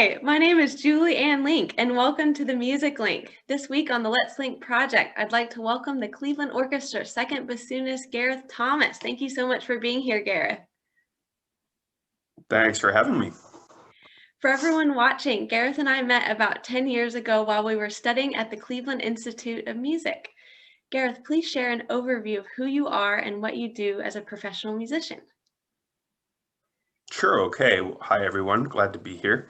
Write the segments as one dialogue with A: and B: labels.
A: Hi, my name is Julie Ann Link, and welcome to the Music Link. This week on the Let's Link project, I'd like to welcome the Cleveland Orchestra Second Bassoonist Gareth Thomas. Thank you so much for being here, Gareth.
B: Thanks for having me.
A: For everyone watching, Gareth and I met about 10 years ago while we were studying at the Cleveland Institute of Music. Gareth, please share an overview of who you are and what you do as a professional musician.
B: Sure, okay. Hi, everyone. Glad to be here.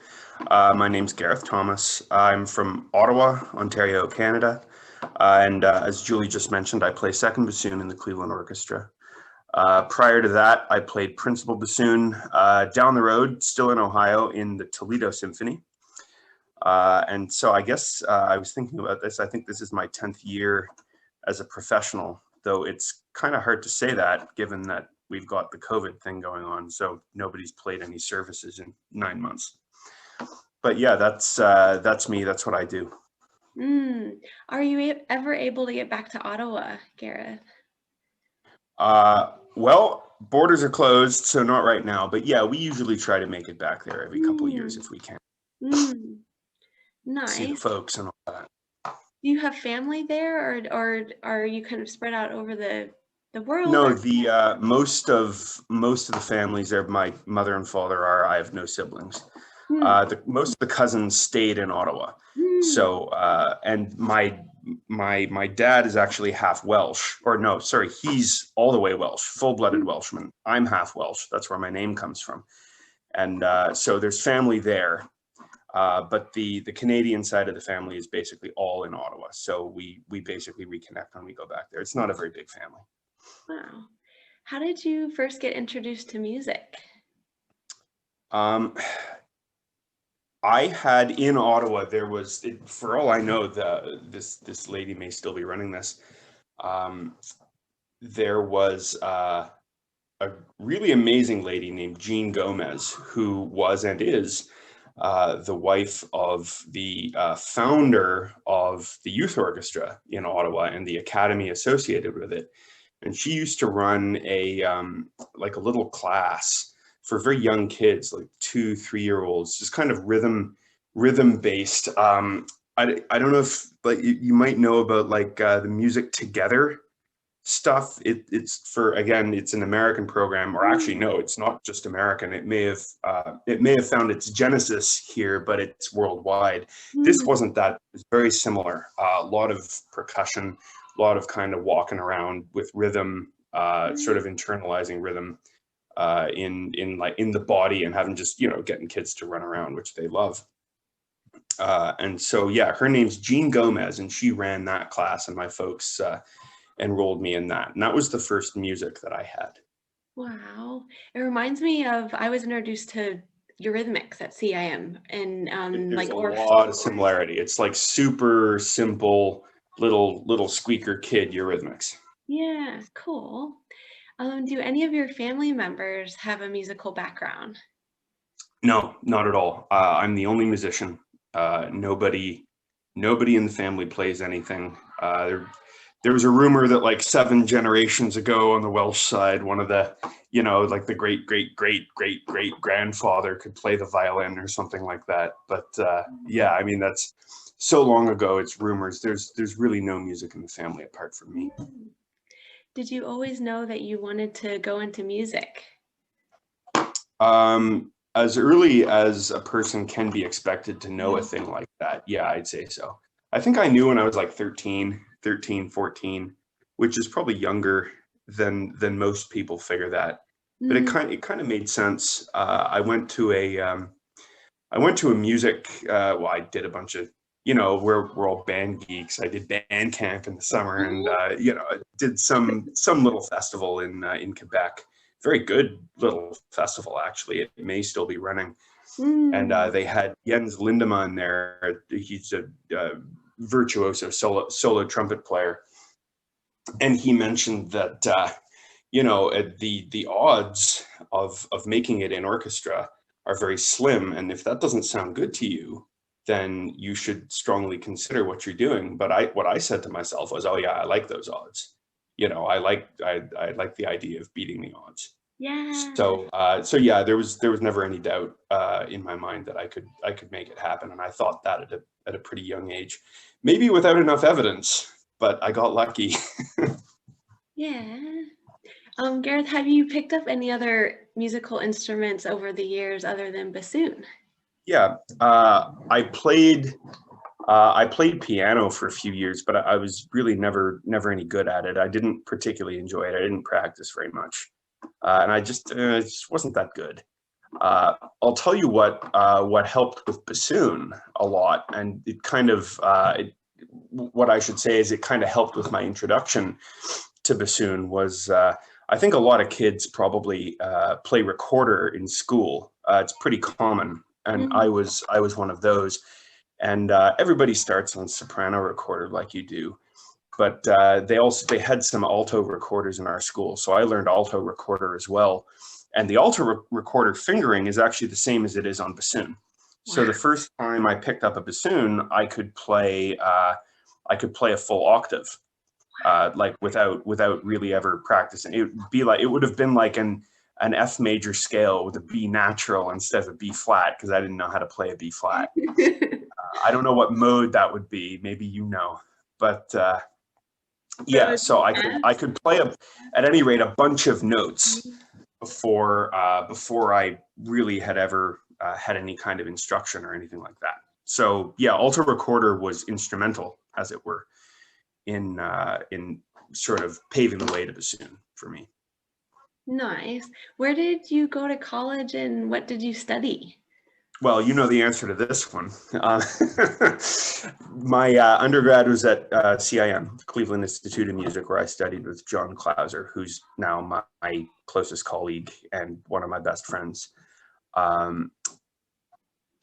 B: My name's Gareth Thomas. I'm from Ottawa, Ontario, Canada. And as Julie just mentioned, I play second bassoon in the Cleveland Orchestra. Prior to that, I played principal bassoon down the road, still in Ohio, in the Toledo Symphony. And so I guess I was thinking about this. I think this is my 10th year as a professional, though it's kind of hard to say that given that we've got the COVID thing going on, so nobody's played any services in 9 months. But yeah, that's me. That's what I do.
A: Are you ever able to get back to Ottawa, Gareth?
B: Well, borders are closed, so not right now. But yeah, we usually try to make it back there every couple of years if we can.
A: Nice.
B: See the folks and all that.
A: Do you have family there, or are you kind of spread out over the world?
B: No, the most of the families there, my mother and father are. I have no siblings. Most of the cousins stayed in Ottawa. So and my dad is actually half Welsh, or no, sorry, he's all the way Welsh, full-blooded Welshman. I'm half Welsh. That's where my name comes from. And so there's family there. But the Canadian side of the family is basically all in Ottawa. So we basically reconnect when we go back there. It's not a very big family.
A: Wow. How did you first get introduced to music?
B: I had in Ottawa, there was, for all I know, this lady may still be running this. There was a really amazing lady named Jean Gomez, who was and is the wife of the founder of the youth orchestra in Ottawa and the academy associated with it. And she used to run a like a little class for very young kids, like 2-3-year-olds, just kind of rhythm based. I don't know if like you might know about like the Music Together stuff. It's for, again, it's an American program, or actually no, it's not just American. It may have found its genesis here, but it's worldwide. This wasn't that. It's very similar. A lot of percussion, a lot of kind of walking around with rhythm, sort of internalizing rhythm in the body, and having just, getting kids to run around, which they love. And so yeah, her name's Jean Gomez, and she ran that class, and my folks enrolled me in that, and that was the first music that I had.
A: Wow, it reminds me of, I was introduced to Eurythmics at CIM, and
B: there's a lot of similarity. It's like super simple little squeaker kid Eurythmics.
A: Yeah, cool. Do any of your family members have a musical background?
B: No, not at all. I'm the only musician. Nobody in the family plays anything. There was a rumor that like 7 generations ago on the Welsh side, one of the, like the great grandfather could play the violin or something like that. But yeah, I mean, that's so long ago, it's rumors. There's really no music in the family apart from me.
A: Did you always know that you wanted to go into music?
B: As early as a person can be expected to know a thing like that, yeah, I'd say so. I think I knew when I was like 13, 14, which is probably younger than most people figure that. But it kind of made sense. I went to a music. Well, I did a bunch of, we're all band geeks. I did band camp in the summer, and I did some little festival in Quebec. Very good little festival, actually. It may still be running. And they had Jens Lindemann there. He's a virtuoso solo trumpet player, and he mentioned that the odds of making it in orchestra are very slim, and if that doesn't sound good to you, then you should strongly consider what you're doing. But what I said to myself was, oh yeah, I like those odds. I like the idea of beating the odds.
A: Yeah.
B: So yeah, there was never any doubt in my mind that I could make it happen, and I thought that at a pretty young age, maybe without enough evidence, but I got lucky.
A: Yeah. Gareth, have you picked up any other musical instruments over the years other than bassoon?
B: Yeah, I played piano for a few years, but I was really never any good at it. I didn't particularly enjoy it. I didn't practice very much, and I just wasn't that good. I'll tell you what helped with bassoon a lot, and it kind of what I should say is it kind of helped with my introduction to bassoon was I think a lot of kids probably play recorder in school. It's pretty common, and I
A: Mm.
B: was I was one of those. And everybody starts on soprano recorder like you do, but they had some alto recorders in our school, so I learned alto recorder as well. And the alto recorder fingering is actually the same as it is on bassoon. So
A: Wow.
B: the first time I picked up a bassoon, I could play a full octave, like without really ever practicing. It would have been like an F major scale with a B natural instead of a B flat, because I didn't know how to play a B flat. I don't know what mode that would be. Maybe you know, but yeah.
A: So,
B: So I could
A: yeah.
B: I could play at any rate a bunch of notes before I really had ever had any kind of instruction or anything like that. So yeah, alto recorder was instrumental, as it were, in sort of paving the way to bassoon for me.
A: Nice. Where did you go to college and what did you study?
B: Well, you know the answer to this one. My undergrad was at CIM, Cleveland Institute of Music, where I studied with John Clauser, who's now my closest colleague and one of my best friends. Um,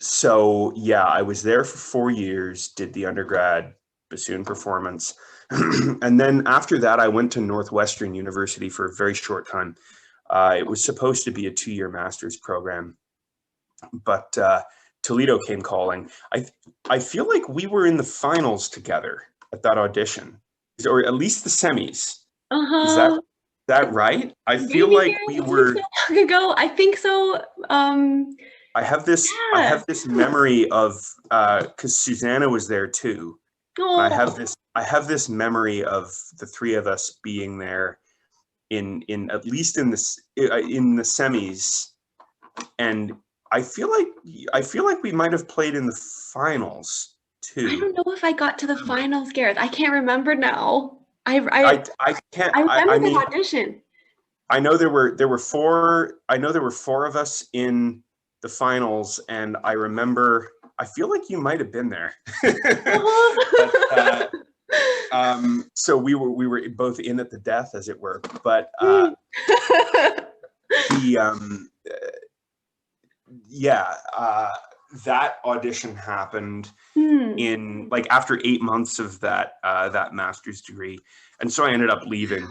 B: so yeah, I was there for 4 years, did the undergrad bassoon performance. And then after that, I went to Northwestern University for a very short time. It was supposed to be a 2-year master's program, but Toledo came calling. I feel like we were in the finals together at that audition, or at least the semis. Is that
A: Uh-huh.
B: right? I feel
A: Maybe,
B: like
A: Gareth,
B: we
A: it's been
B: were.
A: so long ago. I think so.
B: I
A: Yeah.
B: have this memory of because Susanna was there too, and
A: Oh,
B: I have this memory of the three of us being there in at least in the semis, and I feel like we might have played in the finals
A: I
B: too.
A: don't know if I got to the finals, Gareth. I can't remember now.
B: I can't.
A: I
B: I
A: remember the
B: mean,
A: audition.
B: I know there were four. I know there were four of us in the finals, and I remember. I feel like you might have been there, but
A: Uh-huh.
B: so we were both in at the death, as it were. But
A: Mm.
B: the yeah, that audition happened
A: Hmm.
B: in like after 8 months of that master's degree, and so I ended up leaving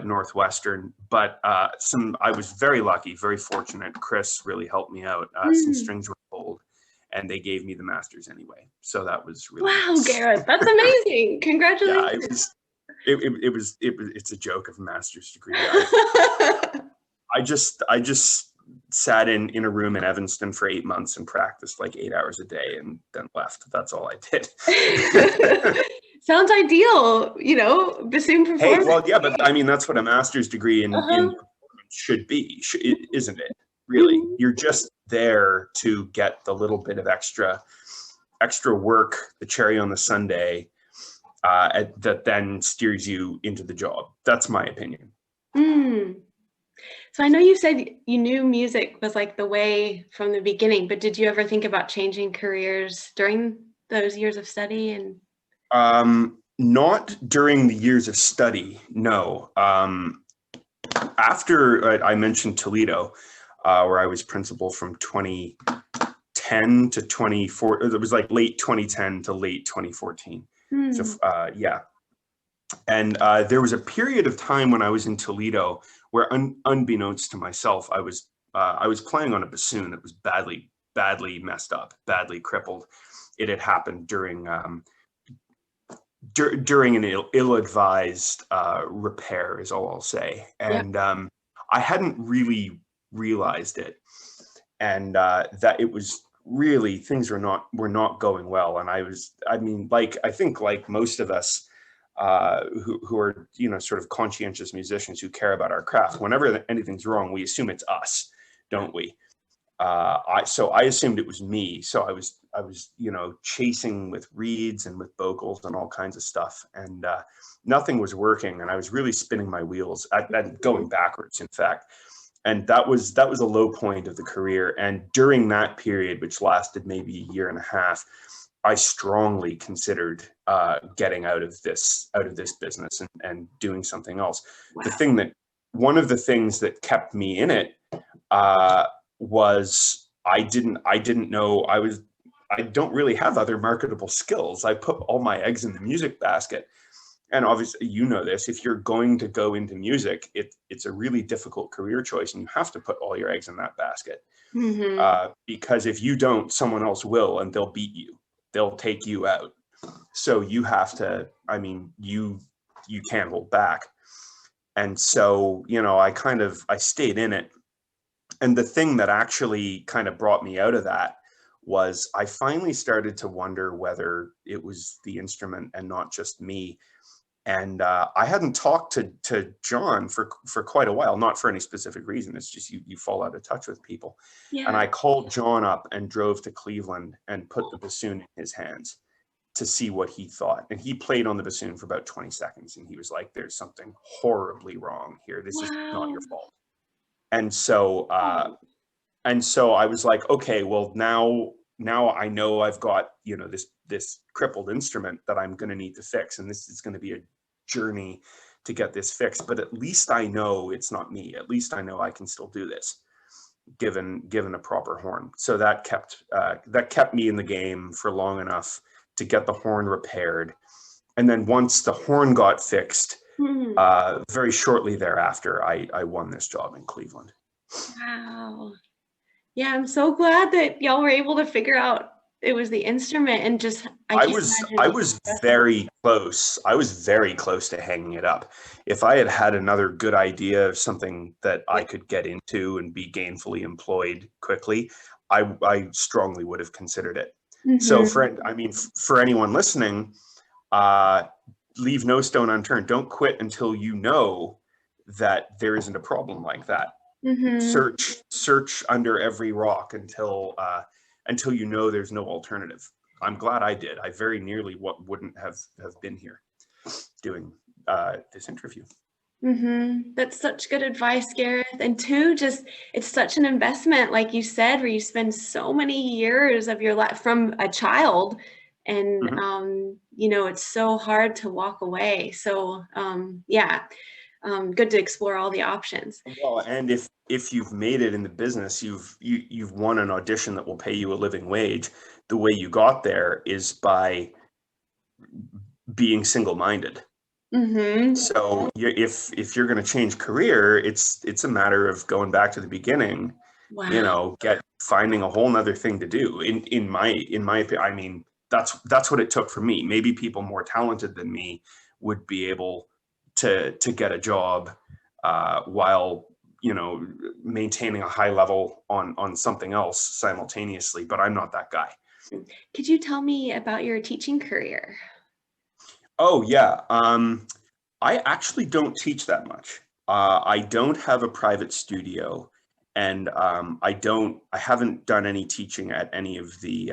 B: Northwestern. But I was very lucky, very fortunate. Chris really helped me out. Some
A: Mm.
B: strings were pulled, and they gave me the master's anyway. So that was really
A: Wow,
B: nice.
A: Gareth, that's amazing.
B: Yeah,
A: Congratulations.
B: it's a joke of a master's degree. I just sat in a room in Evanston for 8 months and practiced like 8 hours a day and then left. That's all I did.
A: Sounds ideal, bassoon
B: Hey,
A: performance.
B: well, yeah, but I mean that's what a master's degree in
A: Uh-huh.
B: performance should be, isn't it? Really,
A: Mhm.
B: you're just there to get the little bit of extra work, the cherry on the sundae, that then steers you into the job. That's my opinion.
A: Mm. So I know you said you knew music was like the way from the beginning, but did you ever think about changing careers during those years of study? And
B: Not during the years of study, no. After I mentioned Toledo, where I was principal from 2010 to 24, it was like late 2010 to late 2014. So
A: mm,
B: yeah, and there was a period of time when I was in Toledo where, unbeknownst to myself, I was playing on a bassoon that was badly messed up, badly crippled. It had happened during an ill-advised repair, is all I'll say.
A: yeah.
B: And I hadn't really realized it, and that it was really, things were not going well. And I mean, like, I think like most of us who are, you know, sort of conscientious musicians who care about our craft, whenever anything's wrong, we assume it's us, don't we? So I assumed it was me. So I was, you know, chasing with reeds and with vocals and all kinds of stuff, and nothing was working. And I was really spinning my wheels and going backwards, in fact. And that was a low point of the career. And during that period, which lasted maybe a year and a half, I strongly considered getting out of this business and doing something else.
A: Wow.
B: One of the things that kept me in it was I didn't know I don't really have other marketable skills. I put all my eggs in the music basket. And obviously, you know this, if you're going to go into music, it's a really difficult career choice, and you have to put all your eggs in that basket. Because if you don't, someone else will, and they'll beat you. They'll take you out. So you have to, I mean, you can't hold back. And so, you know, I stayed in it. And the thing that actually kind of brought me out of that was I finally started to wonder whether it was the instrument and not just me. And I hadn't talked to John for quite a while, not for any specific reason. It's just you fall out of touch with people. And
A: Yeah.
B: I called John up and drove to Cleveland and put the bassoon in his hands to see what he thought. And he played on the bassoon for about 20 seconds. And he was like, "There's something horribly wrong here. This is not
A: Wow.
B: your fault." And so I was like, okay, well, now I know I've got, you know, this crippled instrument that I'm going to need to fix, and this is going to be a journey to get this fixed. But at least I know it's not me. At least I know I can still do this, given a proper horn. So that kept me in the game for long enough to get the horn repaired. And then once the horn got fixed,
A: Hmm.
B: very shortly thereafter, I won this job in Cleveland.
A: Wow. Yeah, I'm so glad that y'all were able to figure out it was the instrument, and just I can't imagine
B: I
A: how
B: was
A: stressful.
B: very close. I was very close to hanging it up. If I had had another good idea of something that I
A: Yeah.
B: could get into and be gainfully employed quickly, I strongly would have considered it. So
A: Mm-hmm.
B: for anyone listening, uh, leave no stone unturned. Don't quit until you know that there isn't a problem like that.
A: Mm-hmm.
B: Search under every rock until you know there's no alternative. I'm glad I did. I very nearly wouldn't have been here doing this interview.
A: Mm-hmm. That's such good advice, Gareth. And two, just it's such an investment, like you said, where you spend so many years of your life from a child, and
B: Mhm.
A: you know, it's so hard to walk away. So yeah, good to explore all the options.
B: Well, and if you've made it in the business, you've won an audition that will pay you a living wage. The way you got there is by being single-minded.
A: Mm-hmm.
B: So if you're going to change career, it's a matter of going back to the beginning, you
A: Wow.
B: know, finding a whole nother thing to do. In my opinion, I mean, that's what it took for me. Maybe people more talented than me would be able to get a job while, you know, maintaining a high level on something else simultaneously. But I'm not that guy.
A: Could you tell me about your teaching career?
B: Oh yeah. I actually don't teach that much. I don't have a private studio, and I haven't done any teaching at any of the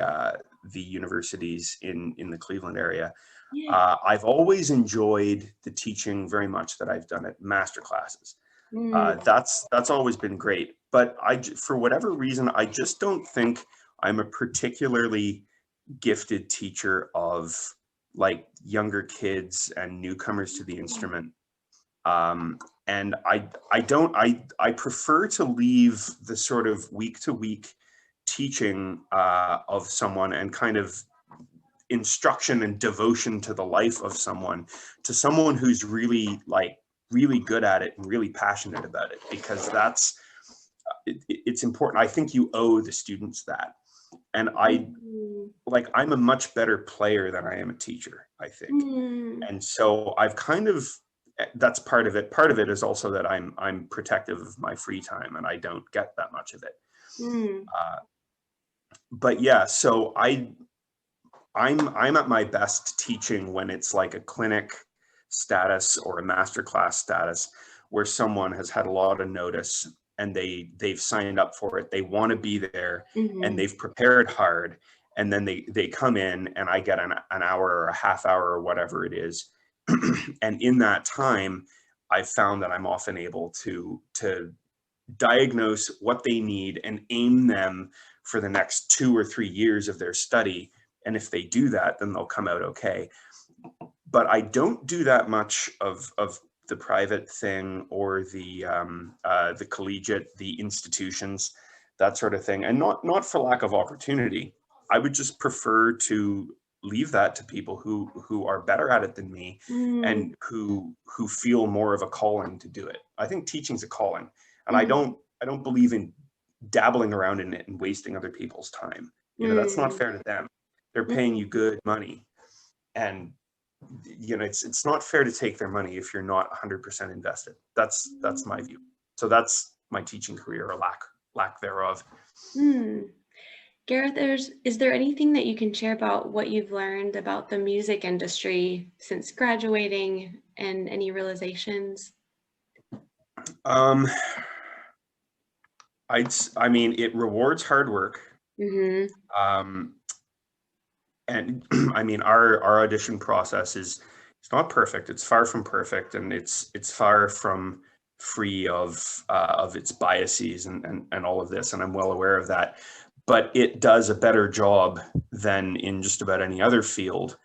B: universities in the Cleveland area.
A: Yeah.
B: I've always enjoyed the teaching very much that I've done at master classes.
A: Mm.
B: That's always been great. But for whatever reason, I just don't think I'm a particularly gifted teacher of like younger kids and newcomers to the instrument. And I prefer to leave the sort of week to week teaching of someone and kind of instruction and devotion to the life of someone to someone who's really good at it and really passionate about it, because it's important. I think you owe the students that. And
A: Mm.
B: I'm a much better player than I am a teacher, I think.
A: Mm.
B: And so I've kind of that's part of it. Part of it is also that I'm protective of my free time, and I don't get that much of it. But yeah, so I'm at my best teaching when it's like a clinic status or a masterclass status, where someone has had a lot of notice and they've signed up for it. They want to be there, and they've prepared hard, and then they come in, and I get an hour or a half hour or whatever it is. And in that time, I've found that I'm often able to diagnose what they need and aim them for the next 2 or 3 years of their study. And if they do that, then they'll come out okay. But I don't do that much of the private thing, or the collegiate, the institutions, that sort of thing. And not for lack of opportunity. I would just prefer to leave that to people who are better at it than me, and who feel more of a calling to do it. I think teaching's a calling, and I don't believe in dabbling around in it and wasting other people's time. That's not fair to them. They're paying you good money, and it's not fair to take their money if you're not 100% invested. That's my view. So that's my teaching career, or lack thereof.
A: Gareth, is there anything that you can share about what you've learned about the music industry since graduating, and any realizations?
B: I mean, it rewards hard work. And I mean, our audition process it's not perfect. It's far from perfect, and it's far from free of its biases and all of this. And I'm well aware of that. But it does a better job than in just about any other field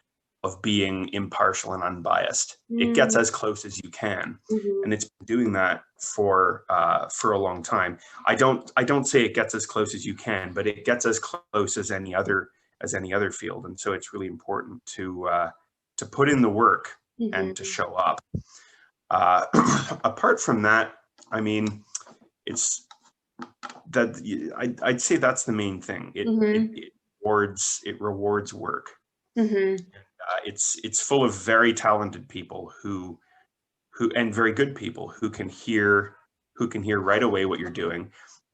B: of being impartial and unbiased. It gets as close as you can, and it's been doing that for a long time. I don't say it gets as close as you can, but it gets as close as any other field. And so it's really important to put in the work and to show up. Apart from that, I mean, it's that I'd say that's the main thing. It rewards work. It's full of very talented people who and very good people who can hear right away what you're doing,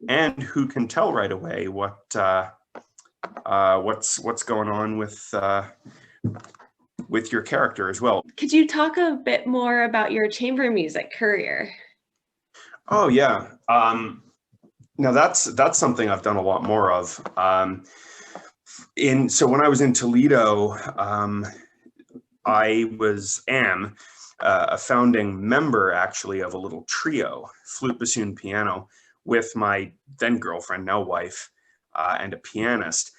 B: and who can tell right away what's going on with your character as well.
A: Could you talk a bit more about your chamber music career?
B: Oh yeah. Now that's something I've done a lot more of. So when I was in Toledo, I am a founding member, actually, of a little trio, flute, bassoon, piano, with my then girlfriend, now wife, and a pianist.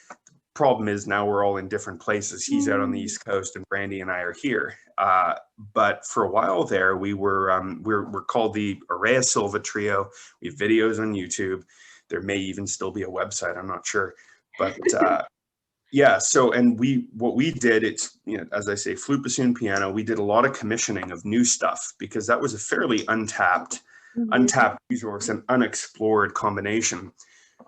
B: Problem is, now we're all in different places. He's out on the East Coast, and Brandy and I are here. But for a while there, we're called the Araya Silva Trio. We have videos on YouTube. There may even still be a website. I'm not sure, but yeah. So, and what we did, it's, as I say, flute, bassoon, piano. We did a lot of commissioning of new stuff, because that was a fairly untapped resource and unexplored combination.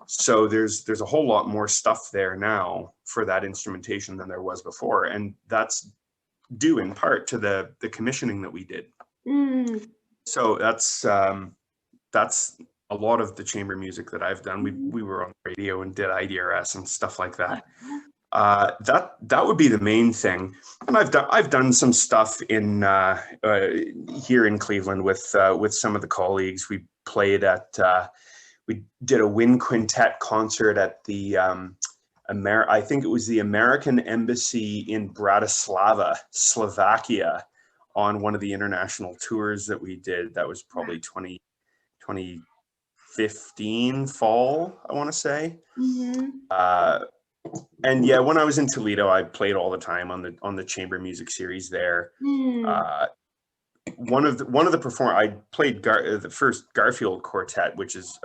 B: So there's a whole lot more stuff there now for that instrumentation than there was before, and that's due in part to the commissioning that we did. So that's a lot of the chamber music that I've done. We were on the radio and did IDRS and stuff like that. That would be the main thing. And I've done some stuff in here in Cleveland with some of the colleagues. We played at we did a wind quintet concert at the I think it was the American Embassy in Bratislava, Slovakia, on one of the international tours that we did. That was probably 2015 fall, I want to say. And yeah, when I was in Toledo, I played all the time on the chamber music series there. One of the performers, I played the first Garfield Quartet, which is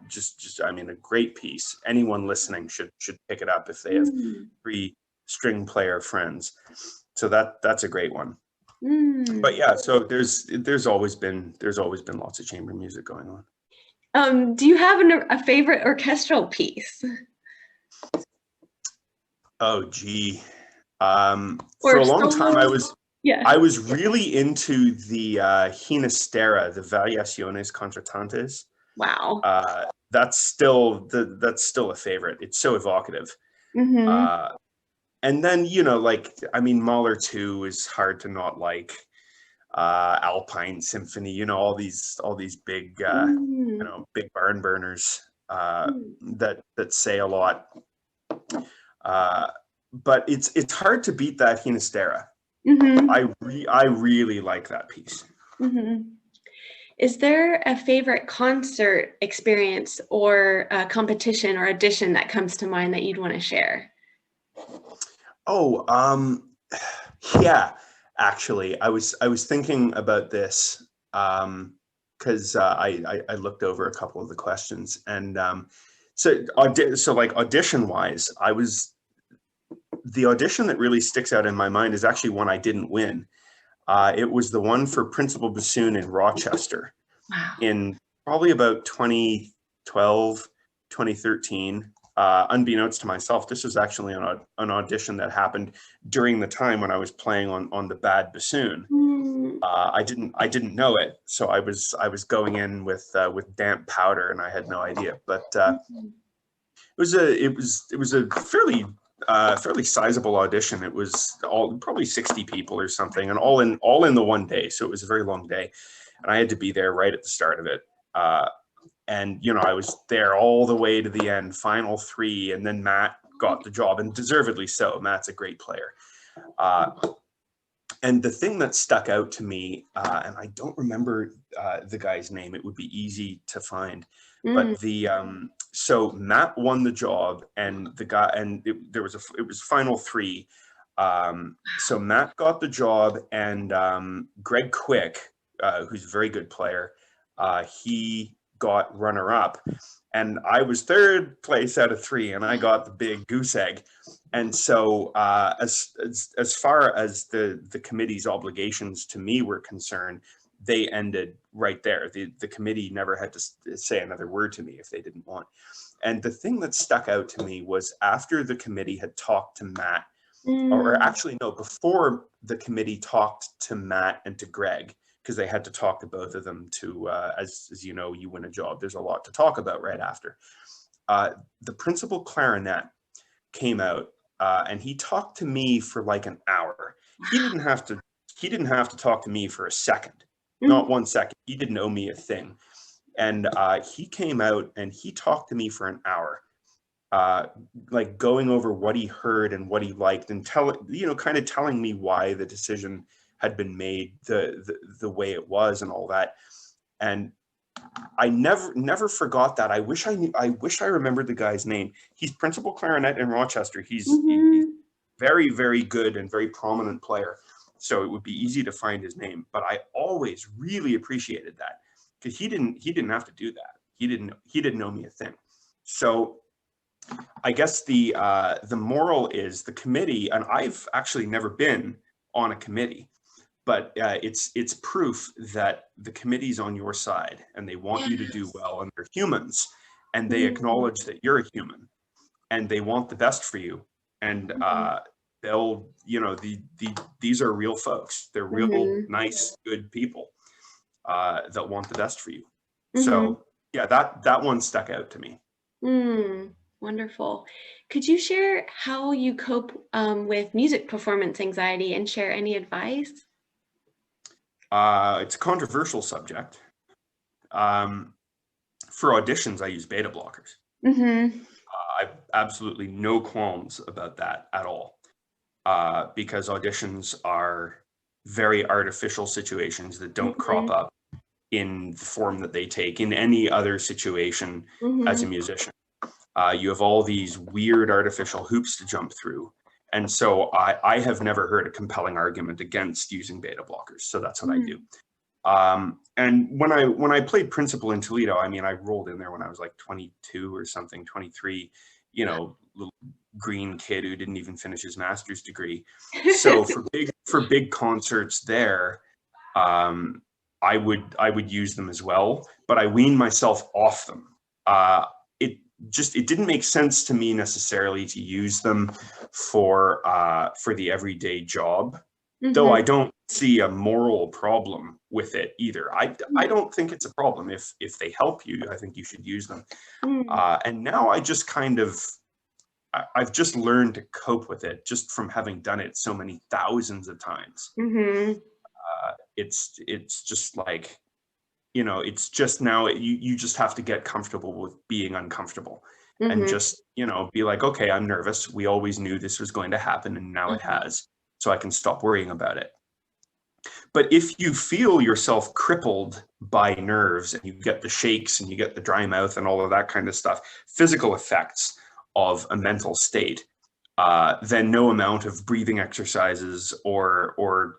B: just I mean, a great piece. Anyone listening should pick it up if they have 3 string player friends. So that's a great one. But yeah, so there's always been lots of chamber music going on.
A: Do you have a favorite orchestral piece?
B: Oh gee, for a long time I was.
A: Yeah.
B: I was really into the Hinastera, the Variaciones Contratantes.
A: Wow.
B: That's still a favorite. It's so evocative.
A: Mm-hmm.
B: Uh, and then, you know, like, I mean, Mahler 2 is hard to not like. Alpine Symphony, you know, all these big, you
A: Mm-hmm.
B: know, big barn burners that say a lot. Uh, but it's hard to beat that Hinastera.
A: Mm-hmm.
B: I really like that piece.
A: Mm-hmm. Is there a favorite concert experience or a competition or audition that comes to mind that you'd want to share?
B: Oh, yeah. Actually, I was thinking about this because I looked over a couple of the questions, and so like audition wise, the audition that really sticks out in my mind is actually one I didn't win. It was the one for Principal Bassoon in Rochester
A: Wow.
B: in probably about 2012, 2013. Unbeknownst to myself, this was actually an audition that happened during the time when I was playing on the bad bassoon.
A: Mm.
B: I didn't know it, so I was going in with damp powder, and I had no idea. But
A: Mhm.
B: it was a fairly sizable audition. It was all probably 60 people or something, and all in the one day. So it was a very long day, and I had to be there right at the start of it. And you know, I was there all the way to the end, final three, and then Matt got the job, and deservedly so. Matt's a great player. Uh, and the thing that stuck out to me, and I don't remember the guy's name, it would be easy to find,
A: Mm.
B: but so Matt won the job, and the guy, and it was final three. So Matt got the job, and Greg Quick, who's a very good player, he got runner up, and I was third place out of three, and I got the big goose egg. And so, as far as the committee's obligations to me were concerned, they ended right there. The committee never had to say another word to me if they didn't want. And the thing that stuck out to me was after the committee had talked to Matt, or
A: Mm.
B: actually no, before the committee talked to Matt and to Greg, because they had to talk to both of them to, as you know, you win a job, there's a lot to talk about right after. The principal clarinet came out, and he talked to me for like an hour. He didn't have to. He didn't have to talk to me for a second,
A: Mm.
B: not 1 second. He didn't owe me a thing, and he came out and he talked to me for an hour, uh, like going over what he heard and what he liked, and kind of telling me why the decision had been made the way it was and all that. And I never forgot that. I wish I remembered the guy's name. He's principal clarinet in Rochester. He's
A: Mhm.
B: very, very good and very prominent player. So it would be easy to find his name. But I always really appreciated that, because he didn't have to do that. He didn't know me a thing. So I guess the moral is the committee, and I've actually never been on a committee, but it's proof that the committee's on your side, and they want you to do
A: Yes.
B: well, and they're humans, and they
A: Mm.
B: acknowledge that you're a human, and they want the best for you, and
A: Mhm.
B: they'll, these are real folks. They're real
A: Mhm.
B: nice, good people that want the best for you.
A: Mhm.
B: So yeah, that one stuck out to me.
A: Mm. Wonderful. Could you share how you cope with music performance anxiety and share any advice?
B: It's a controversial subject. Um, for auditions, I use beta blockers.
A: Mhm.
B: I've absolutely no qualms about that at all, because auditions are very artificial situations that don't crop
A: Mhm.
B: up in the form that they take in any other situation as a
A: Mhm.
B: musician. You have all these weird artificial hoops to jump through. And so I have never heard a compelling argument against using beta blockers. So that's what I do.
A: Mm.
B: And when I played principal in Toledo, I mean, I rolled in there when I was like 22 or something, 23, little green kid who didn't even finish his master's degree. So for big concerts there, um, I would use them as well, but I weaned myself off them. It didn't make sense to me necessarily to use them for the everyday job. though
A: Mm-hmm.
B: I don't see a moral problem with it either. I don't think it's a problem. If they help you, I think you should use them. And now I just kind of, I've just learned to cope with it just from having done it so many thousands of times.
A: Mm-hmm.
B: It's just like, it's just now you just have to get comfortable with being uncomfortable and
A: Mm-hmm.
B: just, be like, okay, I'm nervous. We always knew this was going to happen and now it has. So I can stop worrying about it. But if you feel yourself crippled by nerves and you get the shakes and you get the dry mouth and all of that kind of stuff, physical effects of a mental state, then no amount of breathing exercises or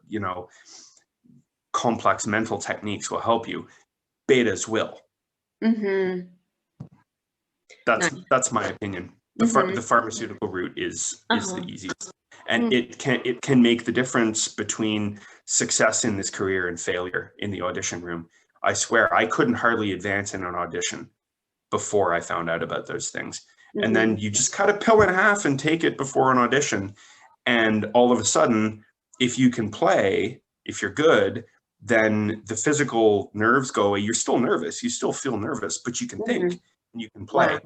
B: complex mental techniques will help you. Betas will.
A: Mm-hmm. Nice.
B: That's my opinion. The pharmaceutical route is the easiest, and it can make the difference between success in this career and failure in the audition room. I swear I couldn't hardly advance in an audition before I found out about those things. And then you just cut a pill in half and take it before an audition, and all of a sudden, if you can play, if you're good, then the physical nerves go away. You're still nervous, you still feel nervous, but you can think and you can play.
A: Wow.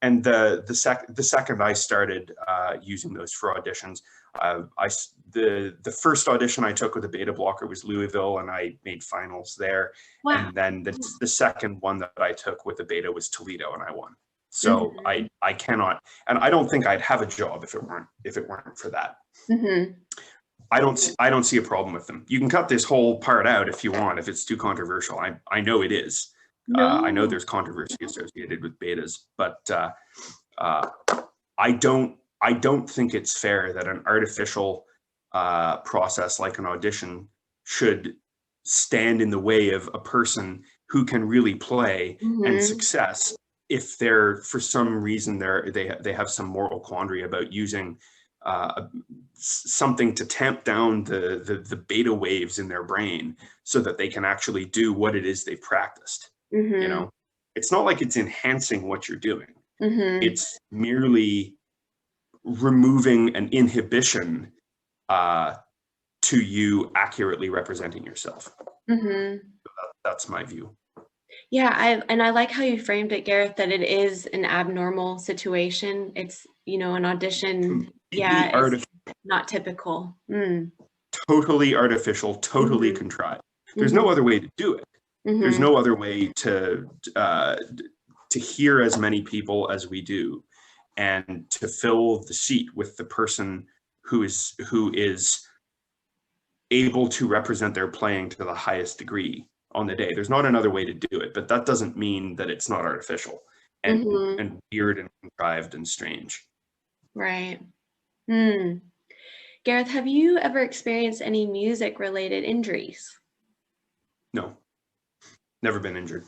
B: And the second I started using those for auditions, the first audition I took with a beta blocker was Louisville, and I made finals there. Wow. And then the second one that I took with a beta was Toledo, and I won. So I cannot, and I don't think I'd have a job if it weren't for that. I don't see a problem with them. You can cut this whole part out if you want, if it's too controversial. I know it is. I know there's controversy associated with betas, but I don't think it's fair that an artificial process like an audition should stand in the way of a person who can really play and success if they're, for some reason, they have some moral quandary about using something to tamp down the beta waves in their brain so that they can actually do what it is they've practiced. It's not like it's enhancing what you're doing. It's merely removing an inhibition to you accurately representing yourself. So that's my view.
A: Yeah, I like how you framed it, Gareth, that it is an abnormal situation. It's, an audition. Yeah, it's not typical.
B: Totally artificial, totally contrived. There's no other way to do it. There's no other way to hear as many people as we do, and to fill the seat with the person who is able to represent their playing to the highest degree on the day. There's not another way to do it, but that doesn't mean that it's not artificial and weird and contrived and strange.
A: Right. Gareth, have you ever experienced any music-related injuries?
B: No, never been injured.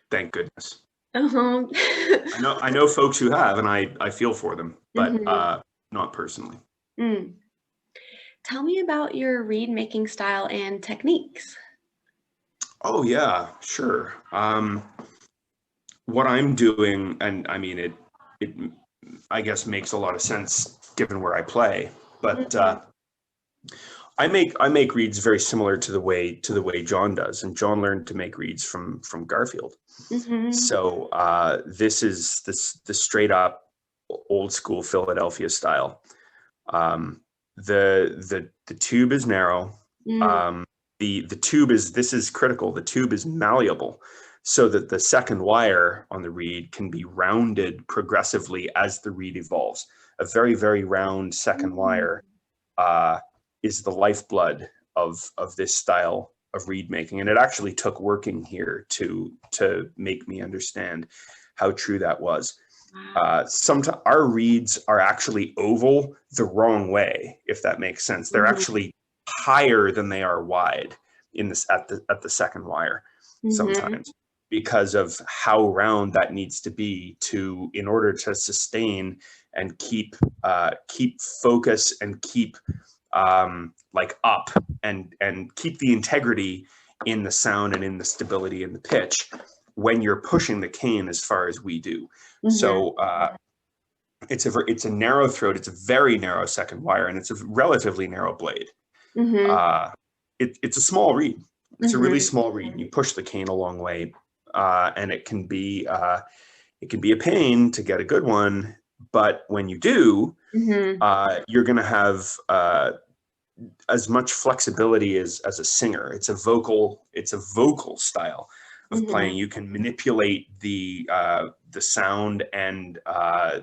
B: Thank goodness. I know folks who have, and I feel for them, but not personally.
A: Tell me about your reed making style and techniques.
B: Oh yeah, sure. What I'm doing, and I mean it I guess makes a lot of sense given where I play, but I make reeds very similar to the way John does, and John learned to make reeds from Garfield. So this is the straight up old school Philadelphia style. The tube is narrow. The tube is, this is critical, the tube is malleable so that the second wire on the reed can be rounded progressively as the reed evolves. A very, very round second wire is the lifeblood of this style of reed making. And it actually took working here to make me understand how true that was. Sometimes our reeds are actually oval the wrong way, if that makes sense. They're actually higher than they are wide in this at the second wire sometimes, because of how round that needs to be in order to sustain and keep focus and keep like up and keep the integrity in the sound and in the stability and the pitch when you're pushing the cane as far as we do. So it's a narrow throat. It's a very narrow second wire, and it's a relatively narrow blade. It's a small reed. It's a really small reed. You push the cane a long way, and it can be a pain to get a good one. But when you do, you're going to have as much flexibility as a singer. It's a vocal style of playing. You can manipulate the sound and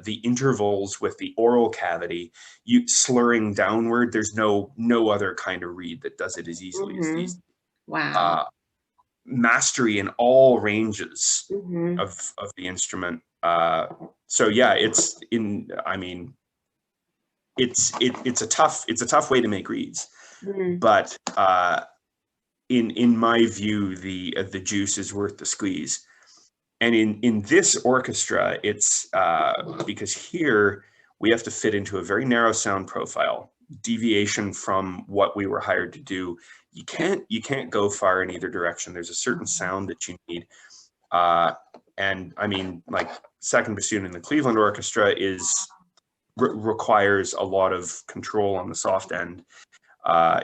B: the intervals with the oral cavity. You slurring downward. There's no other kind of reed that does it as easily as these.
A: Wow.
B: Mastery in all ranges of the instrument. So yeah, it's a tough way to make reeds, but in my view, the juice is worth the squeeze. And in this orchestra, it's because here we have to fit into a very narrow sound profile, deviation from what we were hired to do. You can't go far in either direction. There's a certain sound that you need. And I mean, like second bassoon in the Cleveland Orchestra requires a lot of control on the soft end.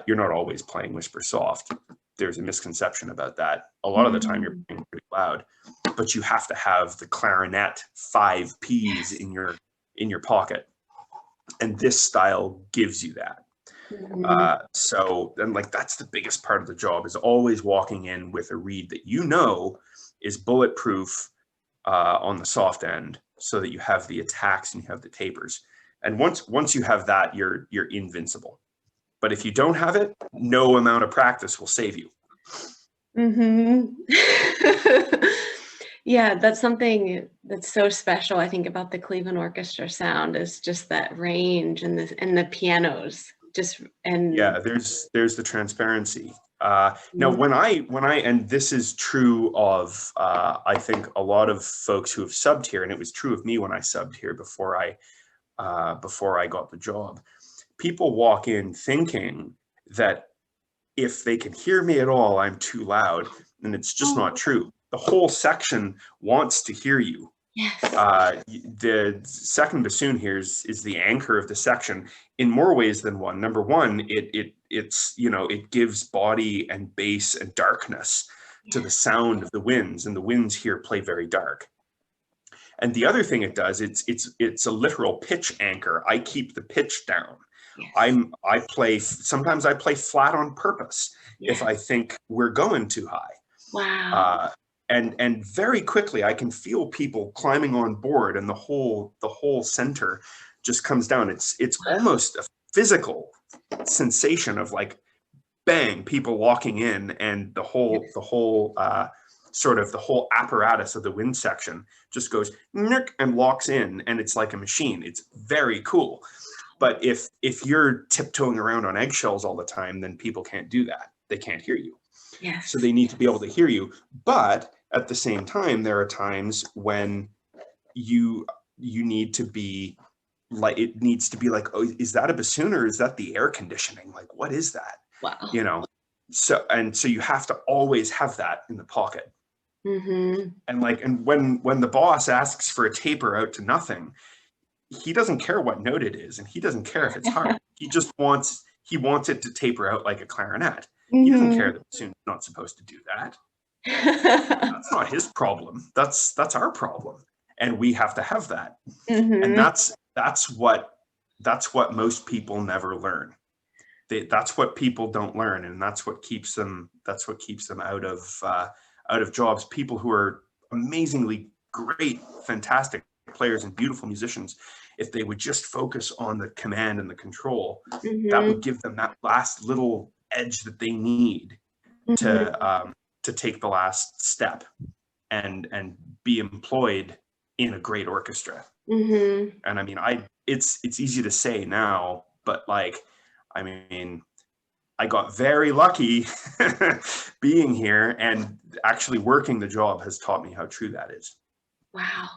B: You're not always playing whisper soft. There's a misconception about that. A lot of the time you're playing pretty loud, but you have to have the clarinet 5 Ps in your pocket. And this style gives you that. So then that's the biggest part of the job, is always walking in with a reed that is bulletproof on the soft end, so that you have the attacks and you have the tapers. And once you have that, you're invincible. But if you don't have it, no amount of practice will save you.
A: Yeah, that's something that's so special, I think, about the Cleveland Orchestra sound, is just that range and the pianos.
B: Yeah, there's the transparency. Now, when I and this is true of I think a lot of folks who have subbed here, and it was true of me when I subbed here before I got the job. People walk in thinking that if they can hear me at all, I'm too loud, and it's just not true. The whole section wants to hear you.
A: Yes.
B: The second bassoon here is the anchor of the section in more ways than one. Number one, it gives body and bass and darkness to the sound of the winds, and the winds here play very dark. And the other thing it does, it's a literal pitch anchor. I keep the pitch down. Yes. Sometimes I play flat on purpose if I think we're going too high.
A: Wow.
B: And very quickly I can feel people climbing on board, and the whole center just comes down. It's almost a physical sensation of bang, people walking in, and the whole sort of the whole apparatus of the wind section just goes and locks in, and it's like a machine. It's very cool. But if you're tiptoeing around on eggshells all the time, then people can't do that. They can't hear you.
A: Yes.
B: So they need to be able to hear you. But at the same time, there are times when you need to be it needs to be oh, is that a bassoon or is that the air conditioning? What is that?
A: Wow.
B: So you have to always have that in the pocket. And when the boss asks for a taper out to nothing, he doesn't care what note it is, and he doesn't care if it's hard. He just wants it to taper out like a clarinet. He doesn't care that the bassoon's not supposed to do that. That's not his problem. That's our problem, and we have to have that. And that's what most people never learn. That's what people don't learn, and that's what keeps them out of jobs. People who are amazingly great, fantastic players and beautiful musicians, if they would just focus on the command and the control, that would give them that last little edge that they need to take the last step and be employed in a great orchestra. And I mean, it's easy to say now, but I got very lucky being here, and actually working the job has taught me how true that is.
A: Wow.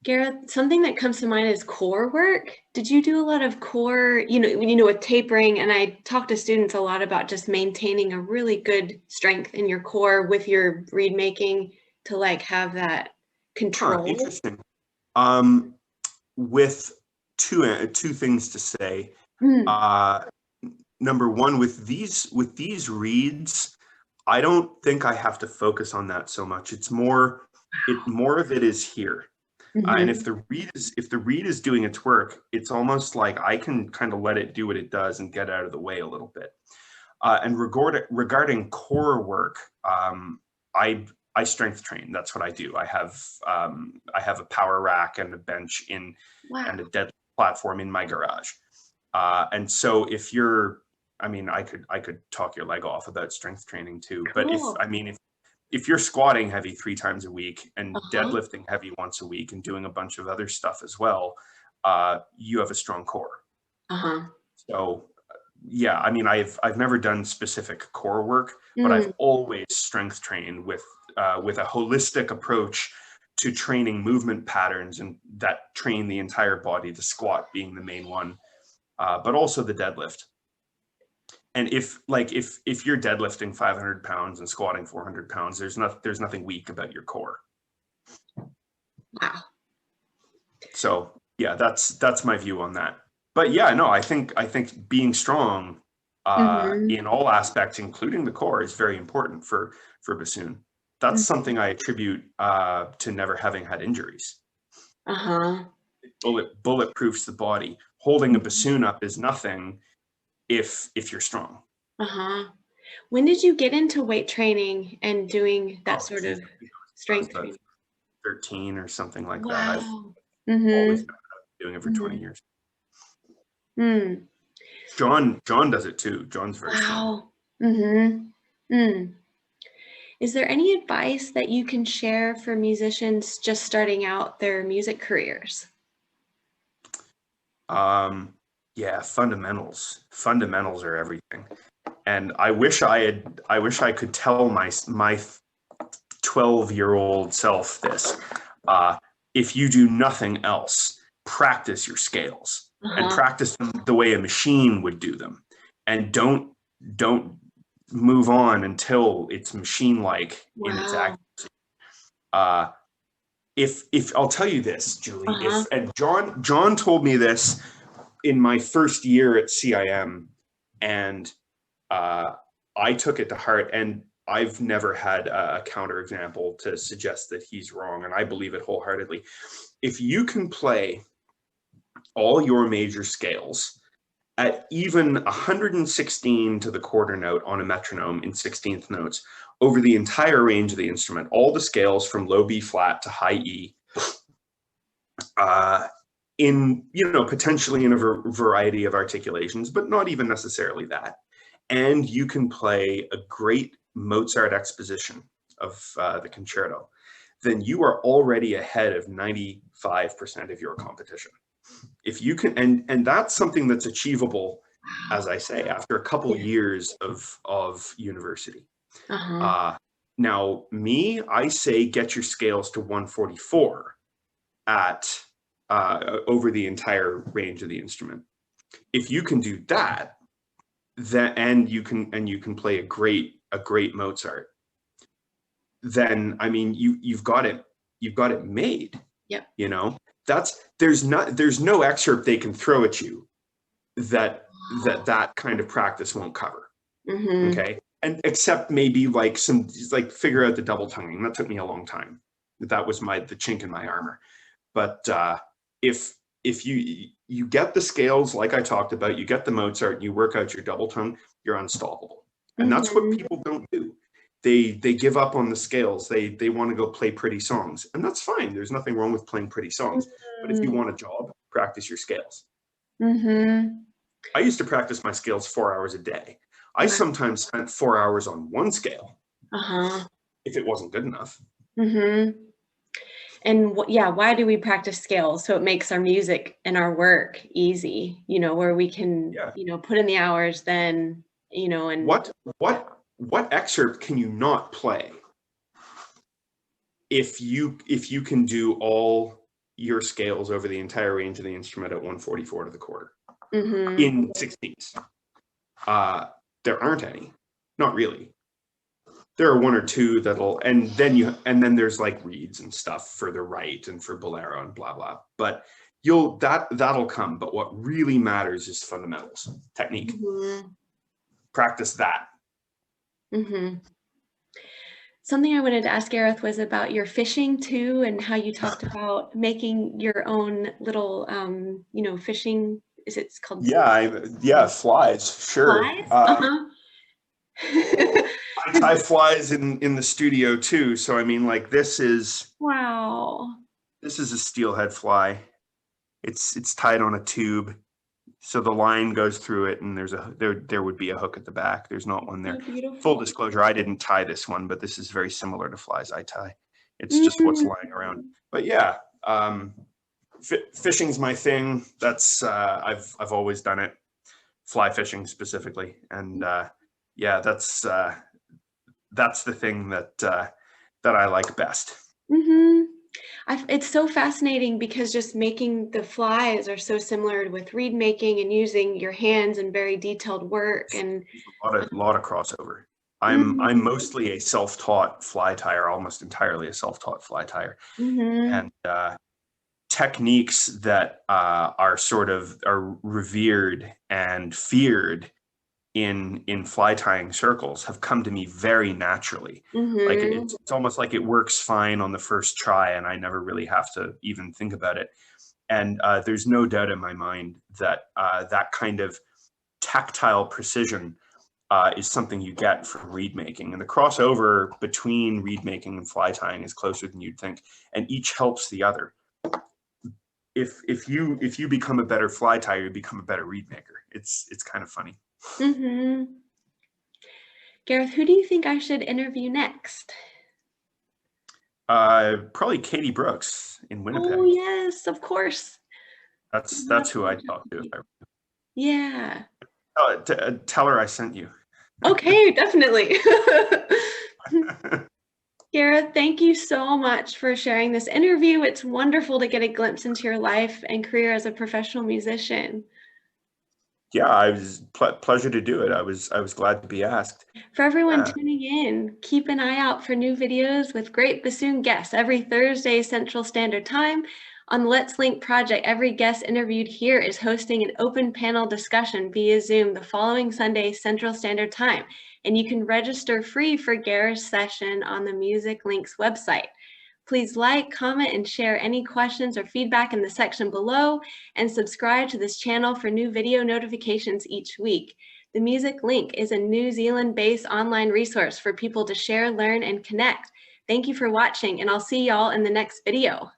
A: Gareth, something that comes to mind is core work. Did you do a lot of core, with tapering? And I talk to students a lot about just maintaining a really good strength in your core with your reed making to have that control.
B: Interesting. with two things to say.
A: Mm.
B: Number one, with these reeds, I don't think I have to focus on that so much. It's more of it is here. And if
A: Mm-hmm.
B: the reed is doing its work, it's almost like I can kind of let it do what it does and get out of the way a little bit. And regarding core work, I strength train. That's what I do. I have a power rack and a bench and
A: Wow.
B: a dead platform in my garage. And so if you're, I mean, I could talk your leg off about strength training too. But
A: Cool.
B: if you're squatting heavy 3 times a week and
A: Uh-huh.
B: deadlifting heavy once a week and doing a bunch of other stuff as well, you have a strong core.
A: Uh-huh.
B: So yeah, I mean, I've never done specific core work, but I've
A: Mm.
B: always strength trained with a holistic approach to training movement patterns and that train the entire body. The squat being the main one, but also the deadlift. And if you're deadlifting 500 pounds and squatting 400 pounds, there's nothing weak about your core.
A: Wow.
B: So yeah, that's my view on that. But yeah, no, I think being strong
A: Mm-hmm.
B: in all aspects, including the core, is very important for bassoon. That's something I attribute to never having had injuries.
A: Uh-huh.
B: Bulletproofs the body. Holding a bassoon up is nothing if you're strong.
A: Uh-huh. When did you get into weight training and doing that
B: Oh,
A: sort
B: geez,
A: of
B: I was
A: strength
B: about
A: training?
B: 13 or something like that. I've
A: Wow.
B: always
A: Mm-hmm.
B: been doing it for 20
A: Mm-hmm.
B: years.
A: Mm.
B: John does it too. John's very strong.
A: Wow. Mm-hmm. Mm. Is there any advice that you can share for musicians just starting out their music careers?
B: Yeah, fundamentals are everything. And I wish I could tell my 12-year-old self this. If you do nothing else, practice your scales and
A: Uh-huh.
B: practice them the way a machine would do them, and don't move on until it's machine-like in its
A: Wow.
B: accuracy. Uh, if I'll tell you this, Julie,
A: Uh-huh.
B: if and John told me this in my first year at CIM, and uh, I took it to heart, and I've never had a counterexample to suggest that he's wrong, and I believe it wholeheartedly. If you can play all your major scales at even 116 to the quarter note on a metronome in 16th notes over the entire range of the instrument, all the scales from low B flat to high E, in potentially in a variety of articulations, but not even necessarily that. And you can play a great Mozart exposition of the concerto, then you are already ahead of 95% of your competition. If you can, and that's something that's achievable, as I say, after a couple
A: Yeah.
B: years of university.
A: Uh-huh.
B: Now, me, I say get your scales to 144 at over the entire range of the instrument. If you can do that, and you can play a great Mozart, then I mean you've got it made.
A: Yep.
B: There's no excerpt they can throw at you that kind of practice won't cover.
A: Mm-hmm.
B: Okay, and except maybe like figure out the double tonguing. That took me a long time. That was the chink in my armor. But if you get the scales like I talked about, you get the Mozart, and you work out your double tongue, you're unstoppable. And that's what
A: Mm-hmm.
B: people don't do. They give up on the scales. They want to go play pretty songs, and that's fine. There's nothing wrong with playing pretty songs. But if you want a job, practice your scales.
A: Mm-hmm.
B: I used to practice my scales 4 hours a day. I
A: Wow.
B: sometimes spent 4 hours on one scale
A: Uh-huh.
B: if it wasn't good enough.
A: Mm-hmm. And yeah, why do we practice scales? So it makes our music and our work easy, where we can,
B: Yeah.
A: put in the hours then, and
B: What excerpt can you not play if you can do all your scales over the entire range of the instrument at 144 to the quarter in 16ths? There aren't any, not really. There are one or two and then there's like reeds and stuff for the right and for bolero and blah blah. But that'll come. But what really matters is fundamentals, technique.
A: Mm-hmm.
B: Practice that.
A: Mm-hmm. Something I wanted to ask Gareth was about your fishing too, and how you talked about making your own little, fishing. Is it called?
B: Yeah, flies, sure.
A: Flies?
B: I
A: Uh-huh.
B: tie flies in the studio too. So I mean, like
A: Wow.
B: this is a steelhead fly. It's tied on a tube, so the line goes through it, and there would be a hook at the back. There's not one there.
A: So beautiful.
B: Full disclosure, I didn't tie this one, but this is very similar to flies I tie. It's just what's
A: Mm.
B: lying around. But yeah, fishing's my thing. That's I've always done it. Fly fishing specifically, and yeah, that's the thing that I like best.
A: Mm-hmm. It's so fascinating because just making the flies are so similar with reed making and using your hands and very detailed work, and
B: a lot of crossover. I'm mostly a self-taught fly tyer, almost entirely a self-taught fly tyer, and techniques that are revered and feared in fly tying circles have come to me very naturally. Like it's almost like it works fine on the first try, and I never really have to even think about it. And there's no doubt in my mind that that kind of tactile precision is something you get from reed making, and the crossover between reed making and fly tying is closer than you'd think, and each helps the other. If you become a better fly tyer, you become a better reed maker. It's kind of funny.
A: Gareth, who do you think I should interview next?
B: Probably Katie Brooks in Winnipeg.
A: Oh yes, of course.
B: That's who I'd talk to.
A: Yeah.
B: Tell her I sent you.
A: Okay, definitely. Gareth, thank you so much for sharing this interview. It's wonderful to get a glimpse into your life and career as a professional musician.
B: Yeah, I was pleasure to do it. I was glad to be asked.
A: For everyone tuning in, keep an eye out for new videos with great bassoon guests every Thursday Central Standard Time. On the Let's Link project, every guest interviewed here is hosting an open panel discussion via Zoom the following Sunday Central Standard Time, and you can register free for Gareth's session on the Musik Links website. Please like, comment, and share any questions or feedback in the section below, and subscribe to this channel for new video notifications each week. The Musik Link is a New Zealand-based online resource for people to share, learn, and connect. Thank you for watching, and I'll see y'all in the next video.